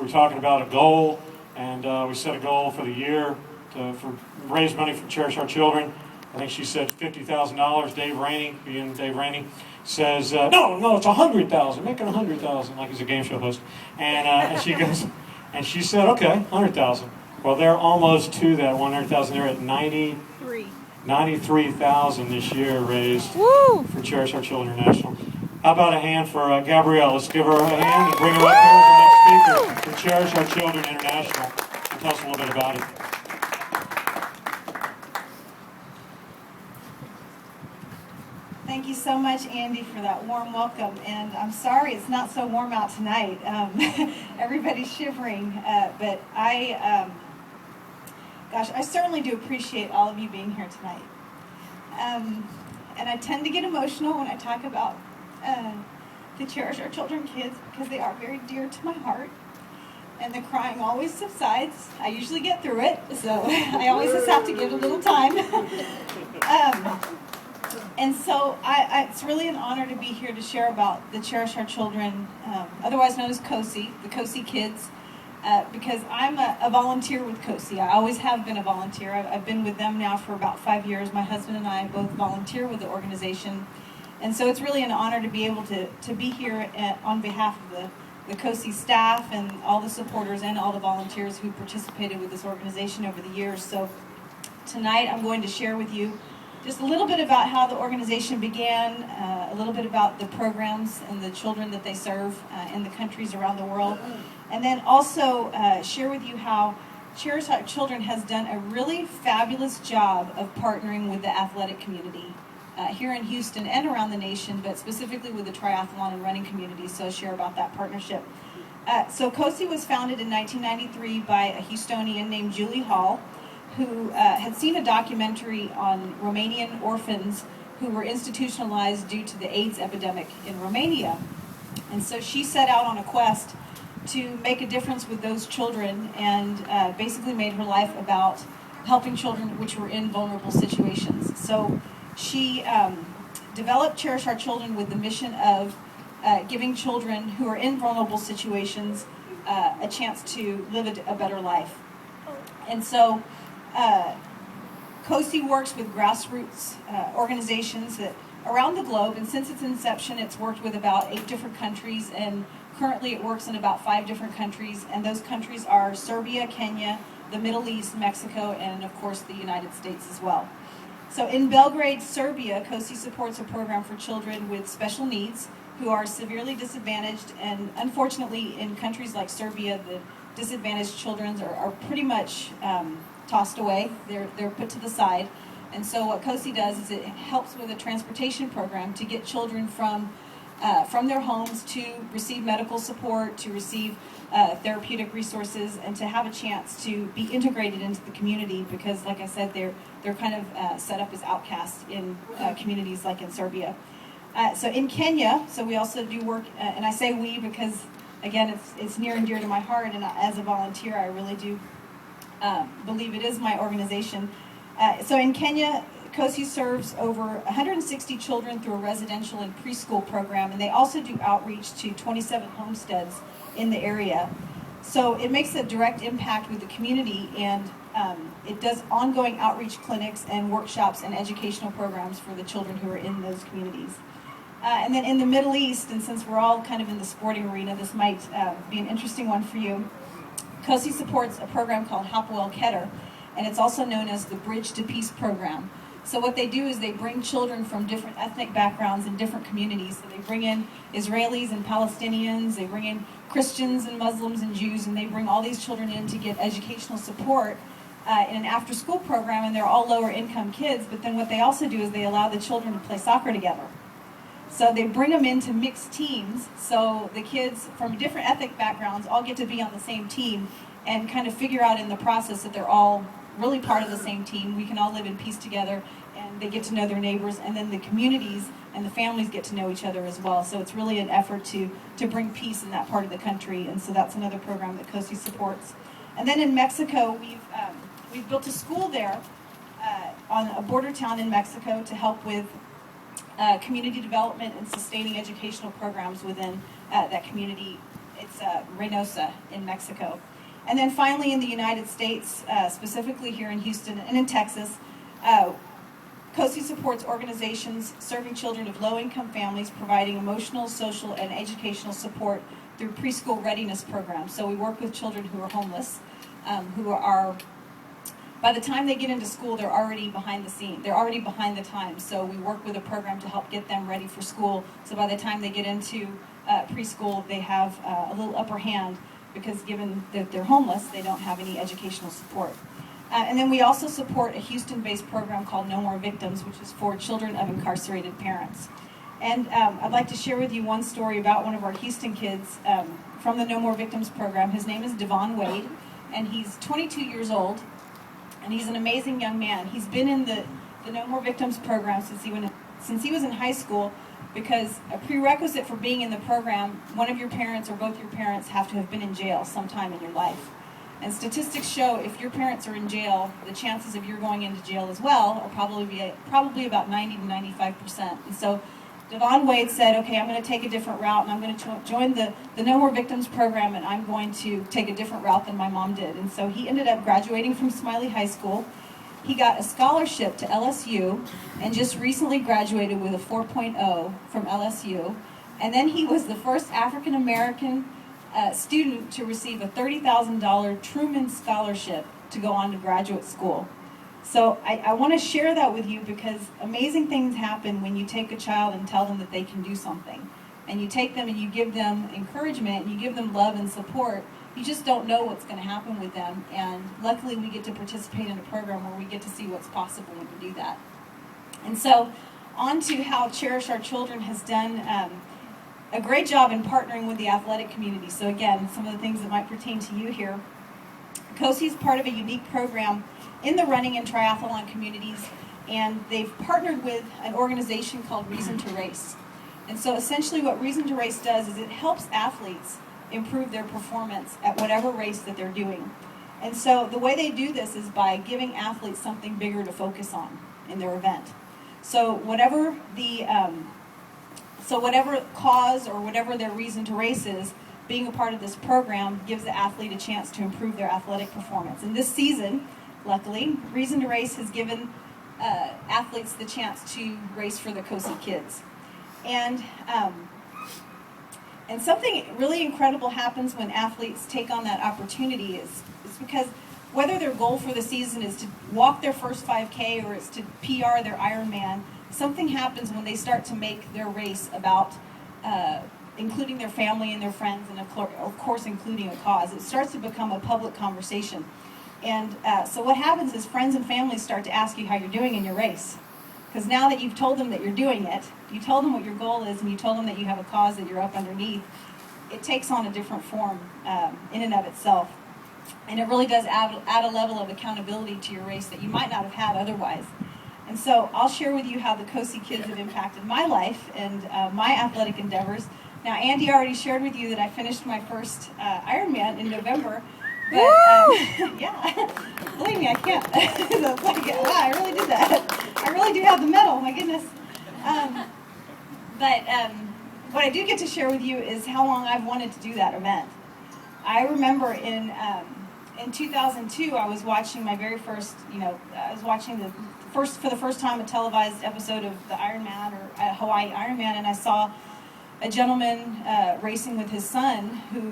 we were talking about a goal, and we set a goal for the year to raise money for Cherish Our Children. I think she said $50,000. Dave Rainey, says, no, it's 100,000. Make it 100,000, like he's a game show host. And she goes, and she said, okay, 100,000. Well, they're almost to that 100,000. They're at 93,000 this year raised for Cherish Our Children International. How about a hand for Gabrielle? Let's give her a hand and bring her up here as our next speaker for Cherish Our Children International. And tell us a little bit about it. Thank you so much, Andy, for that warm welcome. And I'm sorry it's not so warm out tonight. Everybody's shivering, but I certainly do appreciate all of you being here tonight. And I tend to get emotional when I talk about the Cherish Our Children kids because they are very dear to my heart. And the crying always subsides. I usually get through it, so I always just have to give a little time. And so it's really an honor to be here to share about the Cherish Our Children, otherwise known as COCI, the COCI kids, because I'm a volunteer with COCI. I always have been a volunteer. I've been with them now for about 5 years. My husband and I both volunteer with the organization. And so it's really an honor to be able to be here on behalf of the COCI staff and all the supporters and all the volunteers who participated with this organization over the years. So tonight I'm going to share with you just a little bit about how the organization began, a little bit about the programs and the children that they serve in the countries around the world, and then also share with you how Cherish Our Children has done a really fabulous job of partnering with the athletic community here in Houston and around the nation, but specifically with the triathlon and running community, so I'll share about that partnership. So COCI was founded in 1993 by a Houstonian named Julie Hall, who had seen a documentary on Romanian orphans who were institutionalized due to the AIDS epidemic in Romania. And so she set out on a quest to make a difference with those children and basically made her life about helping children which were in vulnerable situations. So she developed Cherish Our Children with the mission of giving children who are in vulnerable situations a chance to live a better life. And so COCI works with grassroots organizations that around the globe, and since its inception it's worked with about 8 different countries, and currently it works in about 5 different countries, and those countries are Serbia, Kenya, the Middle East, Mexico, and of course the United States as well. So in Belgrade, Serbia, COCI supports a program for children with special needs who are severely disadvantaged, and unfortunately in countries like Serbia, the disadvantaged children are pretty much tossed away. They're put to the side. And so what COCI does is it helps with a transportation program to get children from their homes to receive medical support, to receive therapeutic resources, and to have a chance to be integrated into the community because, like I said, they're kind of set up as outcasts in communities like in Serbia. So in Kenya, so we also do work, and I say we because, again, it's near and dear to my heart, and as a volunteer, I really do believe it is my organization. So in Kenya, COCI serves over 160 children through a residential and preschool program, and they also do outreach to 27 homesteads in the area. So it makes a direct impact with the community, and it does ongoing outreach clinics and workshops and educational programs for the children who are in those communities. And then in the Middle East, and since we're all kind of in the sporting arena, this might be an interesting one for you. COCI supports a program called Hapoel Keter, and it's also known as the Bridge to Peace program. So what they do is they bring children from different ethnic backgrounds and different communities. So they bring in Israelis and Palestinians, they bring in Christians and Muslims and Jews, and they bring all these children in to get educational support in an after-school program, and they're all lower-income kids, but then what they also do is they allow the children to play soccer together. So they bring them into mixed teams, so the kids from different ethnic backgrounds all get to be on the same team and kind of figure out in the process that they're all really part of the same team. We can all live in peace together, and they get to know their neighbors, and then the communities and the families get to know each other as well. So it's really an effort to bring peace in that part of the country, and so that's another program that COCI supports. And then in Mexico, we've built a school there on a border town in Mexico to help with community development and sustaining educational programs within that community. It's Reynosa in Mexico. And then finally in the United States, specifically here in Houston and in Texas, COCI supports organizations serving children of low-income families, providing emotional, social, and educational support through preschool readiness programs. So we work with children who are homeless, who are, by the time they get into school, they're already behind the scene. They're already behind the times. So we work with a program to help get them ready for school. So by the time they get into preschool, they have a little upper hand, because given that they're homeless, they don't have any educational support. And then we also support a Houston-based program called No More Victims, which is for children of incarcerated parents. And I'd like to share with you one story about one of our Houston kids from the No More Victims program. His name is Devon Wade, and he's 22 years old, and he's an amazing young man. He's been in the No More Victims program since he was in high school, because a prerequisite for being in the program, one of your parents or both your parents have to have been in jail sometime in your life. And statistics show if your parents are in jail, the chances of you going into jail as well are probably about 90 to 95%. And so Devon Wade said, okay, I'm going to take a different route, and I'm going to join the No More Victims program, and I'm going to take a different route than my mom did. And so he ended up graduating from Smiley High School. He got a scholarship to LSU and just recently graduated with a 4.0 from LSU. And then he was the first African American student to receive a $30,000 Truman Scholarship to go on to graduate school. So I want to share that with you, because amazing things happen when you take a child and tell them that they can do something. And you take them and you give them encouragement, and you give them love and support. You just don't know what's going to happen with them. And luckily we get to participate in a program where we get to see what's possible when we do that. And so on to how Cherish Our Children has done a great job in partnering with the athletic community. So again, some of the things that might pertain to you here. COCI is part of a unique program in the running and triathlon communities, and they've partnered with an organization called Reason to Race. And so essentially what Reason to Race does is it helps athletes improve their performance at whatever race that they're doing. And so the way they do this is by giving athletes something bigger to focus on in their event. So whatever cause or whatever their reason to race is, being a part of this program gives the athlete a chance to improve their athletic performance. And this season, luckily, Reason to Race has given athletes the chance to race for the COCI kids. And something really incredible happens when athletes take on that opportunity is because whether their goal for the season is to walk their first 5K or it's to PR their Ironman, something happens when they start to make their race about including their family and their friends, and of course including a cause. It starts to become a public conversation. And so what happens is friends and family start to ask you how you're doing in your race. Because now that you've told them that you're doing it, you told them what your goal is, and you told them that you have a cause that you're up underneath, it takes on a different form in and of itself. And it really does add a level of accountability to your race that you might not have had otherwise. And so I'll share with you how the COCI kids have impacted my life and my athletic endeavors. Now, Andy already shared with you that I finished my first Ironman in November. But, yeah, believe me, I can't. It's like, wow, I really did that. I really do have the medal, my goodness. But what I do get to share with you is how long I've wanted to do that event. I remember in 2002, I was watching my very first, I was watching for the first time a televised episode of the Ironman or Hawaii Ironman, and I saw a gentleman racing with his son who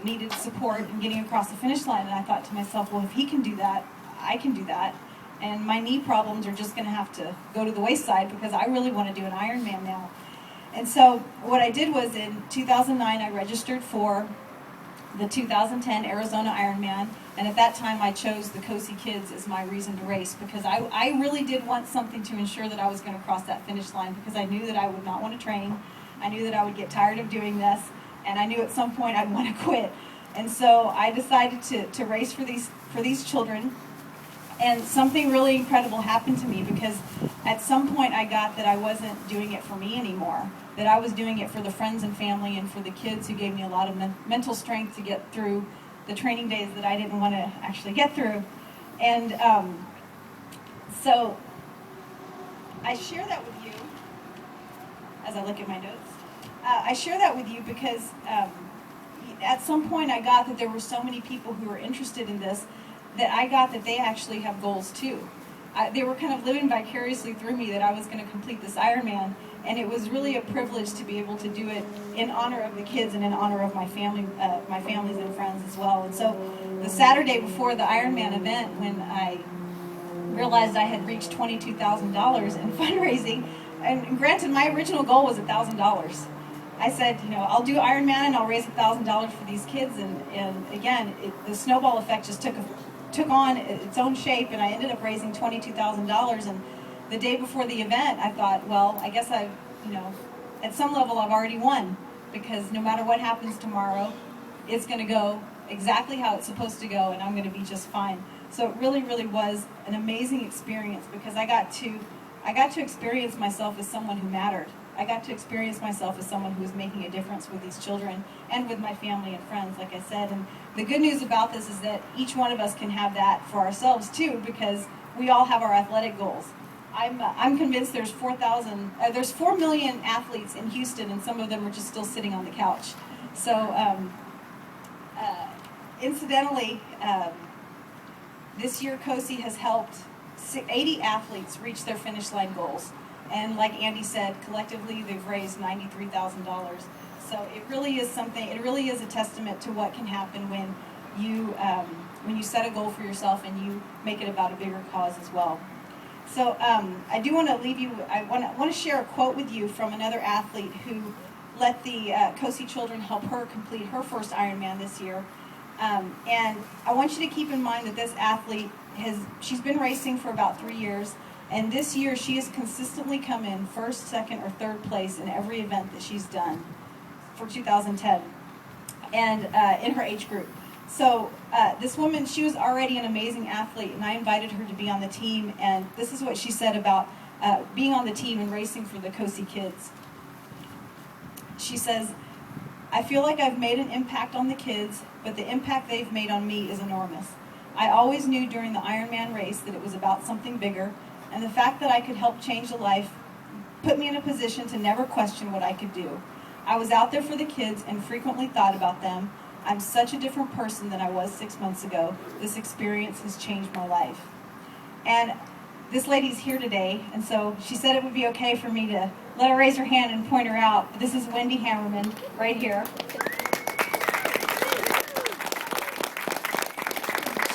needed support in getting across the finish line, and I thought to myself, well, if he can do that, I can do that, and my knee problems are just going to have to go to the wayside because I really want to do an Ironman now. And so what I did was in 2009, I registered for the 2010 Arizona Ironman, and at that time I chose the COCI kids as my reason to race, because I really did want something to ensure that I was going to cross that finish line, because I knew that I would not want to train. I knew that I would get tired of doing this, and I knew at some point I'd want to quit. And so I decided to race for these children. And something really incredible happened to me, because at some point I got that I wasn't doing it for me anymore, that I was doing it for the friends and family and for the kids who gave me a lot of mental strength to get through the training days that I didn't want to actually get through. And so I share that with you as I look at my notes. I share that with you because at some point I got that there were so many people who were interested in this that I got that they actually have goals too. They were kind of living vicariously through me that I was going to complete this Ironman, and it was really a privilege to be able to do it in honor of the kids and in honor of my family, my families and friends as well. And so the Saturday before the Ironman event, when I realized I had reached $22,000 in fundraising, and granted my original goal was $1,000. I said, I'll do Ironman and I'll raise $1,000 for these kids, and again, the snowball effect just took on its own shape, and I ended up raising $22,000. And the day before the event, I thought, well, I guess at some level I've already won, because no matter what happens tomorrow, it's going to go exactly how it's supposed to go, and I'm going to be just fine. So it really, really was an amazing experience, because I got to experience myself as someone who mattered. I got to experience myself as someone who was making a difference with these children and with my family and friends, like I said. And the good news about this is that each one of us can have that for ourselves too, because we all have our athletic goals. I'm convinced there's 4 million athletes in Houston, and some of them are just still sitting on the couch. So incidentally, this year COCI has helped 80 athletes reach their finish line goals. And like Andy said, collectively they've raised $93,000. So it really is something, it really is a testament to what can happen when you set a goal for yourself and you make it about a bigger cause as well. So I do want to leave you, I want to share a quote with you from another athlete who let the COCI children help her complete her first Ironman this year. And I want you to keep in mind that this athlete she's been racing for about 3 years. And this year, she has consistently come in first, second, or third place in every event that she's done for 2010, and in her age group. So this woman, she was already an amazing athlete, and I invited her to be on the team. And this is what she said about being on the team and racing for the COCI kids. She says, "I feel like I've made an impact on the kids, but the impact they've made on me is enormous. I always knew during the Ironman race that it was about something bigger. And the fact that I could help change a life put me in a position to never question what I could do. I was out there for the kids and frequently thought about them. I'm such a different person than I was 6 months ago. This experience has changed my life." And this lady's here today, and so she said it would be okay for me to let her raise her hand and point her out. This is Wendy Hammerman, right here.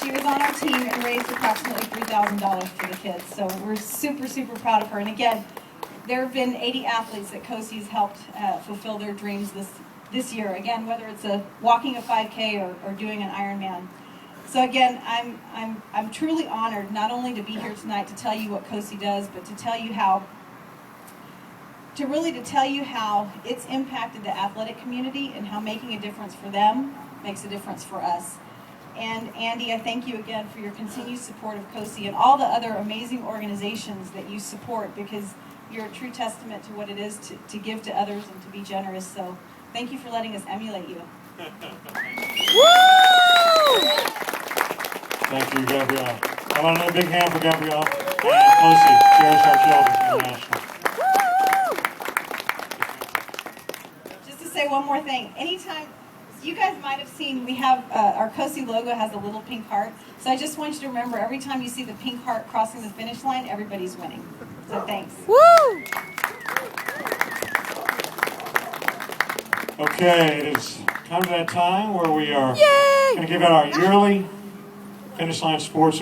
She was on our team and raised approximately $3,000 for the kids. So we're super, super proud of her. And again, there have been 80 athletes that COCI has helped fulfill their dreams this year. Again, whether it's walking a 5K or doing an Ironman. So again, I'm truly honored not only to be here tonight to tell you what COCI does, but to tell you how it's impacted the athletic community and how making a difference for them makes a difference for us. And Andy, I thank you again for your continued support of COCI and all the other amazing organizations that you support, because you're a true testament to what it is to give to others and to be generous. So thank you for letting us emulate you. Thank you, Gabrielle. I want another big hand for Gabrielle and COCI, Cherish Our Children International. Just to say one more thing, anytime, you guys might have seen, we have, our COCI logo has a little pink heart. So I just want you to remember, every time you see the pink heart crossing the finish line, everybody's winning. So thanks. Woo! Okay, it is come to that time where we are Yay! going to give out our yearly Finish Line Sports